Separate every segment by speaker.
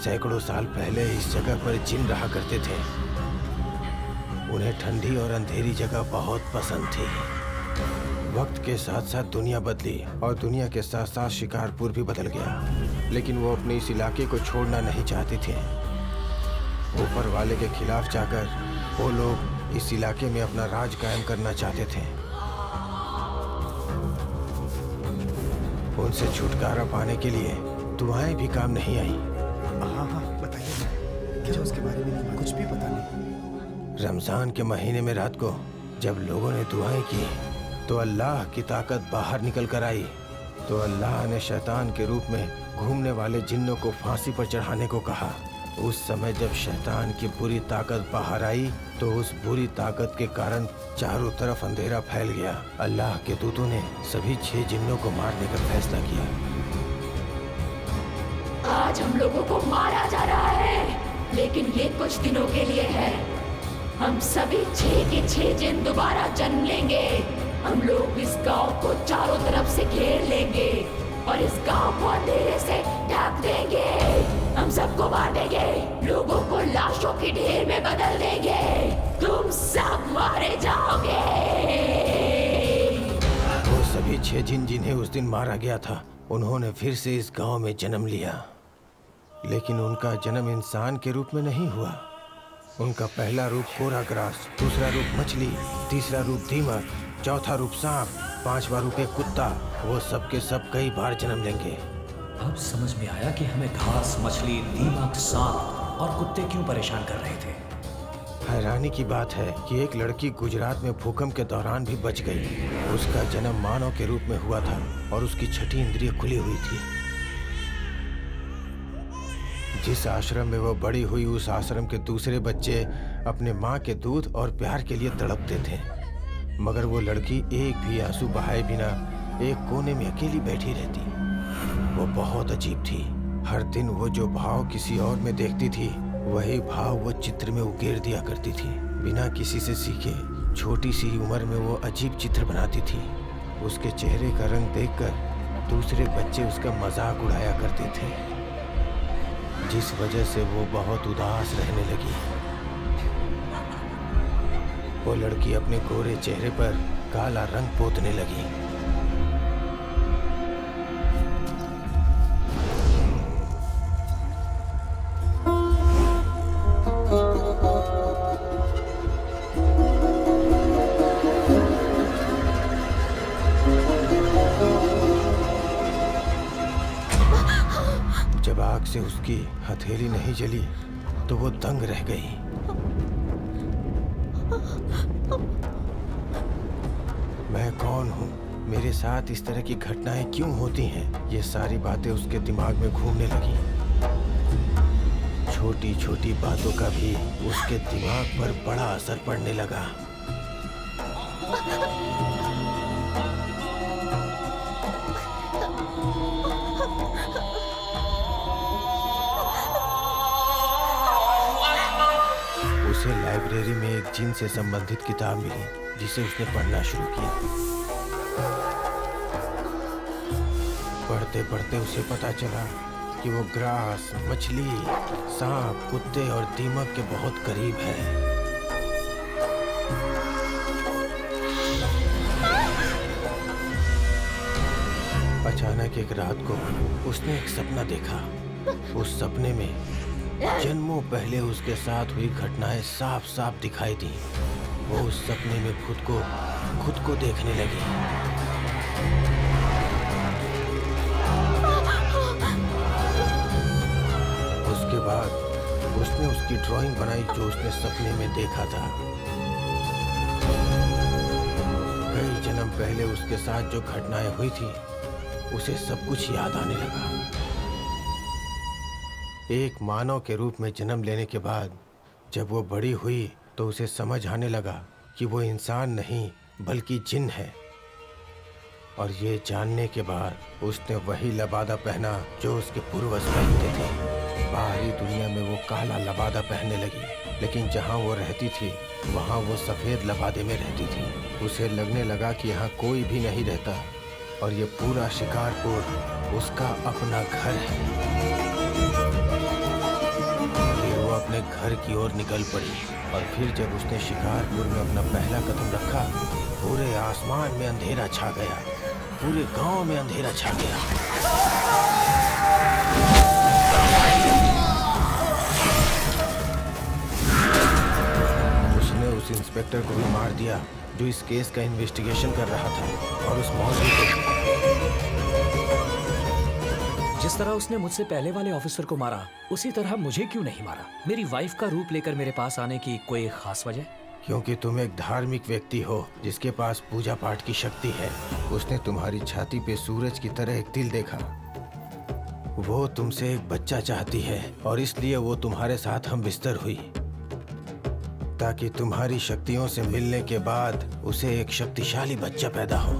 Speaker 1: सैकड़ों साल पहले इस जगह पर जिन रहा करते थे। उन्हें ठंडी और अंधेरी जगह बहुत पसंद थी। वक्त के साथ साथ दुनिया बदली और दुनिया के साथ साथ शिकारपुर भी बदल गया, लेकिन वो अपने इस इलाके को छोड़ना नहीं चाहते थे। ऊपर वाले के खिलाफ जाकर वो लोग इस इलाके में अपना राज कायम करना चाहते थे। उनसे छुटकारा पाने के लिए दुआएं भी काम नहीं आई।
Speaker 2: हाँ, बताइए। क्या उसके बारे में कुछ भी पता नहीं।
Speaker 1: रमजान के महीने में रात को जब लोगों ने दुआएं की तो अल्लाह की ताकत बाहर निकल कर आई। तो अल्लाह ने शैतान के रूप में घूमने वाले जिन्नों को फांसी पर चढ़ाने को कहा। उस समय जब शैतान की बुरी ताकत बाहर आई तो उस बुरी ताकत के कारण चारों तरफ अंधेरा फैल गया। अल्लाह के दूतों ने सभी 6 जिन्नों को मारने का फैसला किया।
Speaker 3: आज हम लोगों को मारा जा रहा है, लेकिन ये कुछ दिनों के लिए है। हम सभी 6 के 6 जिन दोबारा जन्म लेंगे। हम लोग इस गांव को चारों तरफ से घेर लेंगे और इस गांव को अंधेरे से ढक देंगे। हम सबको मार देंगे, लोगों को लाशों की ढेर में बदल देंगे। तुम सब मारे जाओगे।
Speaker 1: वो सभी 6 जिन जिन्हें उस दिन मारा गया था, उन्होंने फिर से इस गांव में जन्म लिया, लेकिन उनका जन्म इंसान के रूप में नहीं हुआ। उनका पहला रूप कोरा ग्रास, दूसरा रूप मछली, तीसरा रूप दीमक, चौथा रूप सांप, 5वां रूप एक कुत्ता। वो सब के सब कई बार जन्म लेंगे।
Speaker 4: अब समझ में आया कि हमें घास, मछली, दीमक, सांप और कुत्ते क्यों परेशान कर रहे थे।
Speaker 1: हैरानी की बात है कि एक लड़की गुजरात में भूकंप के दौरान भी बच गई। उसका जन्म मानव के रूप में हुआ था और उसकी 6ठी इंद्रिय खुली हुई थी। जिस आश्रम में वो बड़ी हुई, उस आश्रम के दूसरे बच्चे अपने माँ के दूध और प्यार के लिए तड़पते थे, मगर वो लड़की एक भी आंसू बहाए बिना एक कोने में अकेली बैठी रहती। वो बहुत अजीब थी। हर दिन वो जो भाव किसी और में देखती थी, वही भाव वो चित्र में उकेर दिया करती थी। बिना किसी से सीखे छोटी सी उम्र में वो अजीब चित्र बनाती थी। उसके चेहरे का रंग देखकर दूसरे बच्चे उसका मजाक उड़ाया करते थे, जिस वजह से वो बहुत उदास रहने लगी। वो लड़की अपने गोरे चेहरे पर काला रंग पोतने लगी। जब आग से उसकी हथेली नहीं जली तो वो दंग रह गई। मैं कौन हूँ? मेरे साथ इस तरह की घटनाएं क्यों होती हैं? ये सारी बातें उसके दिमाग में घूमने लगी। छोटी छोटी बातों का भी उसके दिमाग पर बड़ा असर पड़ने लगा। उसे लाइब्रेरी में एक जिन से संबंधित किताब मिली, जिसे उसने पढ़ना शुरू किया। पढ़ते पढ़ते उसे पता चला कि वो ग्रास, मछली, सांप, कुत्ते और दीमक के बहुत करीब है। अचानक एक रात को उसने एक सपना देखा। उस सपने में जन्मों पहले उसके साथ हुई घटनाएं साफ साफ दिखाई दी। वो उस सपने में खुद को देखने लगी। उसके बाद उसने उसकी ड्राइंग बनाई जो उसने सपने में देखा था। कई जन्म पहले उसके साथ जो घटनाएं हुई थी, उसे सब कुछ याद आने लगा। एक मानव के रूप में जन्म लेने के बाद जब वो बड़ी हुई तो उसे समझ आने लगा कि वो इंसान नहीं बल्कि जिन है। और ये जानने के बाद उसने वही लबादा पहना जो उसके पूर्वज पहनते थे। बाहरी दुनिया में वो काला लबादा पहनने लगी, लेकिन जहाँ वो रहती थी वहाँ वो सफ़ेद लबादे में रहती थी। उसे लगने लगा कि यहाँ कोई भी नहीं रहता और ये पूरा शिकारपुर उसका अपना घर है। अपने घर की ओर निकल पड़ी। और फिर जब उसने शिकारपुर में अपना पहला कदम रखा, पूरे आसमान में अंधेरा छा गया, पूरे गांव में अंधेरा छा गया। उसने उस इंस्पेक्टर को भी मार दिया जो इस केस का इन्वेस्टिगेशन कर रहा था, और उस मौलवी को।
Speaker 4: जिस तरह उसने मुझसे पहले वाले ऑफिसर को मारा, उसी तरह मुझे क्यों नहीं मारा? मेरी वाइफ का रूप लेकर मेरे पास आने की कोई खास वजह?
Speaker 1: क्योंकि तुम एक धार्मिक व्यक्ति हो जिसके पास पूजा पाठ की शक्ति है। उसने तुम्हारी छाती पे सूरज की तरह एक तिल देखा। वो तुमसे एक बच्चा चाहती है और इसलिए वो तुम्हारे साथ हम बिस्तर हुई, ताकि तुम्हारी शक्तियों से मिलने के बाद उसे एक शक्तिशाली बच्चा पैदा हो।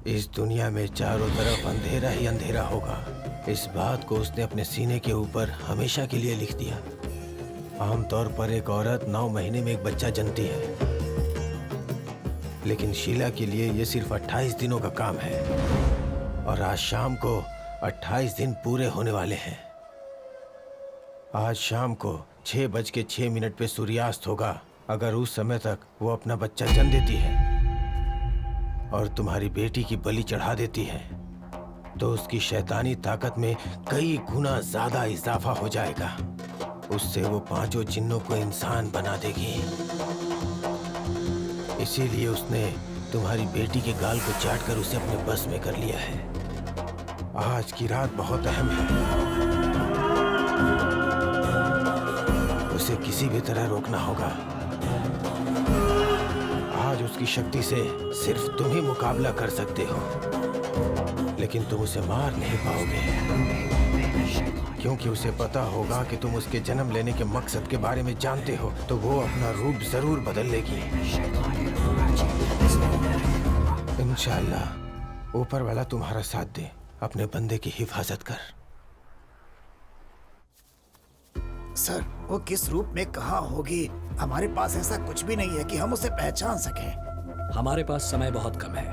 Speaker 1: इस दुनिया में चारों तरफ अंधेरा ही अंधेरा होगा। इस बात को उसने अपने सीने के ऊपर हमेशा के लिए लिख दिया। आमतौर पर एक औरत 9 महीने में एक बच्चा जनती है, लेकिन शीला के लिए ये सिर्फ 28 दिनों का काम है। और आज शाम को 28 दिन पूरे होने वाले हैं। आज शाम को 6:06 पे सूर्यास्त होगा। अगर उस समय तक वो अपना बच्चा जन्म देती है और तुम्हारी बेटी की बलि चढ़ा देती है, तो उसकी शैतानी ताकत में कई गुना ज्यादा इजाफा हो जाएगा। उससे वो 5 जिन्नों को इंसान बना देगी। इसीलिए उसने तुम्हारी बेटी के गाल को चाटकर उसे अपने बस में कर लिया है। आज की रात बहुत अहम है। उसे किसी भी तरह रोकना होगा। आज उसकी शक्ति से सिर्फ तुम ही मुकाबला कर सकते हो, लेकिन तुम उसे मार नहीं पाओगे, क्योंकि उसे पता होगा कि तुम उसके जन्म लेने के मकसद के बारे में जानते हो। तो वो अपना रूप जरूर बदल लेगी। इंशाअल्लाह ऊपर वाला तुम्हारा साथ दे। अपने बंदे की हिफाजत कर।
Speaker 2: सर, वो किस रूप में कहाँ होगी? हमारे पास ऐसा कुछ भी नहीं है कि हम उसे पहचान सकें।
Speaker 4: हमारे पास समय बहुत कम है,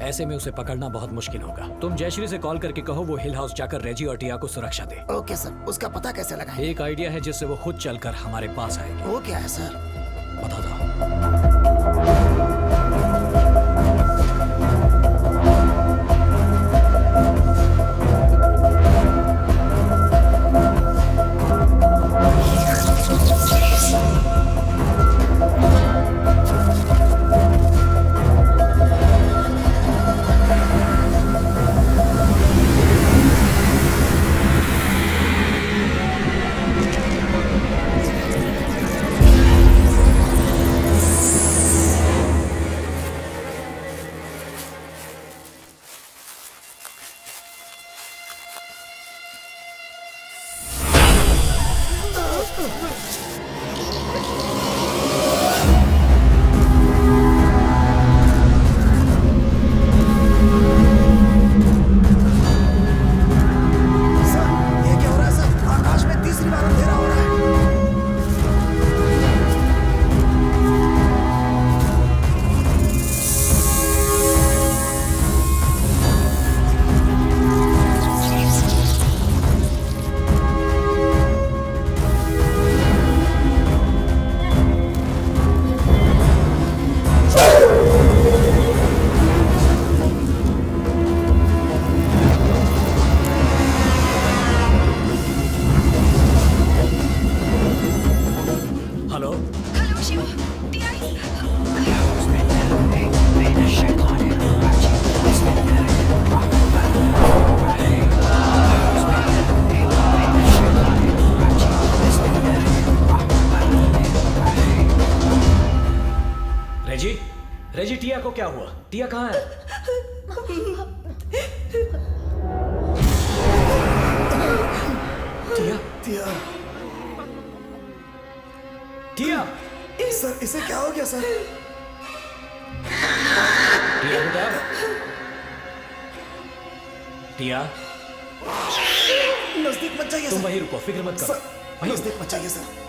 Speaker 4: ऐसे में उसे पकड़ना बहुत मुश्किल होगा। तुम जयश्री से कॉल करके कहो वो हिल हाउस जाकर रेजी और टिया को सुरक्षा दे।
Speaker 2: ओके सर, उसका पता कैसे लगाएं?
Speaker 4: एक आइडिया है जिससे वो खुद चलकर हमारे पास आएगी।
Speaker 2: वो क्या है सर?
Speaker 4: बता दो। रेजी, टिया को क्या हुआ? टिया कहाँ है? टिया,
Speaker 2: टिया,
Speaker 4: टिया,
Speaker 2: सर इसे क्या हो गया सर?
Speaker 4: टिया बेटा, टिया,
Speaker 2: नजदीक मत जाइए
Speaker 4: तुम
Speaker 2: सर।
Speaker 4: वहीं रुको, फिक्र मत करो।
Speaker 2: सर, नजदीक मत जाइए सर।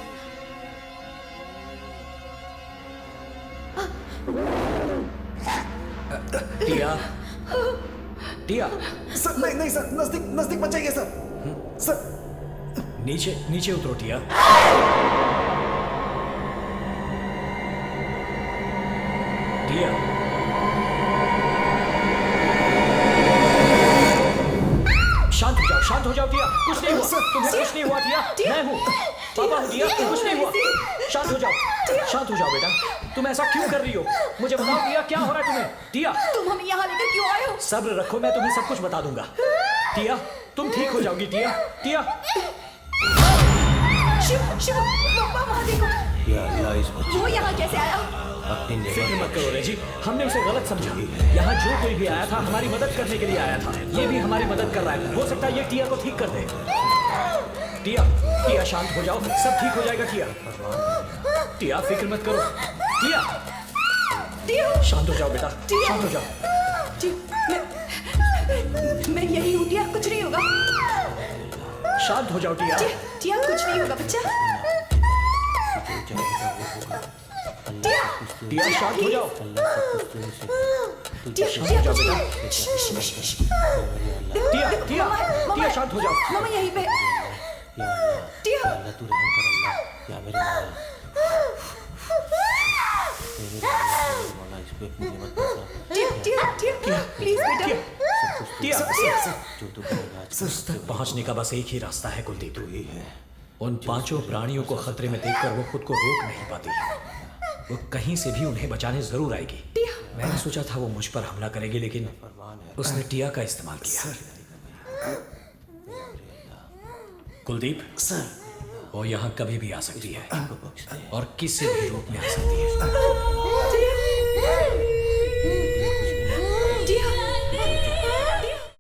Speaker 4: टिया, टिया,
Speaker 2: सर नहीं नहीं सर, नजदीक नजदीक मत जाइए सर। सर
Speaker 4: नीचे नीचे उतरो टिया। टिया, शांत हो जाओ टिया, कुछ नहीं हुआ, तुम्हें कुछ नहीं हुआ टिया, मैं हूँ, पापा हूँ टिया, कुछ नहीं हुआ, शांत हो जाओ बेटा, तुम ऐसा क्यों कर रही हो? मुझे बताओ टिया, क्या हो रहा है तुम्हें? टिया,
Speaker 5: तुम हमें यहाँ लेकर क्यों आए हो?
Speaker 4: सब्र रखो, मैं तुम्हें सब कुछ बता दूंगा। टिया, तुम ठीक हो जाओगी टिया, टिया।
Speaker 5: शिव, पापा वहाँ देखो,
Speaker 1: या अल्लाह, इस बच्चे
Speaker 5: वो यहाँ कैसे आया?
Speaker 1: अपनी
Speaker 4: फिक्र मत करो रेजी, हमने उसे गलत समझा। यहाँ जो कोई भी आया था हमारी मदद करने के लिए आया था, ये भी हमारी मदद कर रहा है, हो सकता है ये टिया को ठीक कर दे। टिया शांत हो जाओ, सब ठीक हो जाएगा टिया, फिक्र मत करो, टिया शांत हो जाओ बेटा, शांत हो जाओ।
Speaker 5: मैं यही हूँ टिया, कुछ नहीं होगा।
Speaker 4: शांत हो जाओ टिया,
Speaker 5: कुछ नहीं होगा बच्चा।
Speaker 4: टिया शांत हो जाओ,
Speaker 5: टिया
Speaker 4: शांत हो जाओ बेटा। टिया शांत हो जाओ।
Speaker 5: मामा यहीं पे। टिया,
Speaker 1: तू रहम कर अल्लाह, या मेरे मौला, इस पे अपनी हिम्मत
Speaker 5: टिया, प्लीज बेटा।
Speaker 4: टिया,
Speaker 1: जो तू करेगा
Speaker 4: उस तक पहुंचने का बस एक ही रास्ता है कुलदीप, ही है। उन पांचों प्राणियों को खतरे में देखकर वो खुद को रोक नहीं पाती, वो कहीं से भी उन्हें बचाने जरूर आएगी। मैंने सोचा था वो मुझ पर हमला करेगी, लेकिन उसने टिया का इस्तेमाल किया। कुलदीप
Speaker 2: सर,
Speaker 4: वो यहाँ कभी भी आ सकती है और किसी भी रूप में आ सकती है।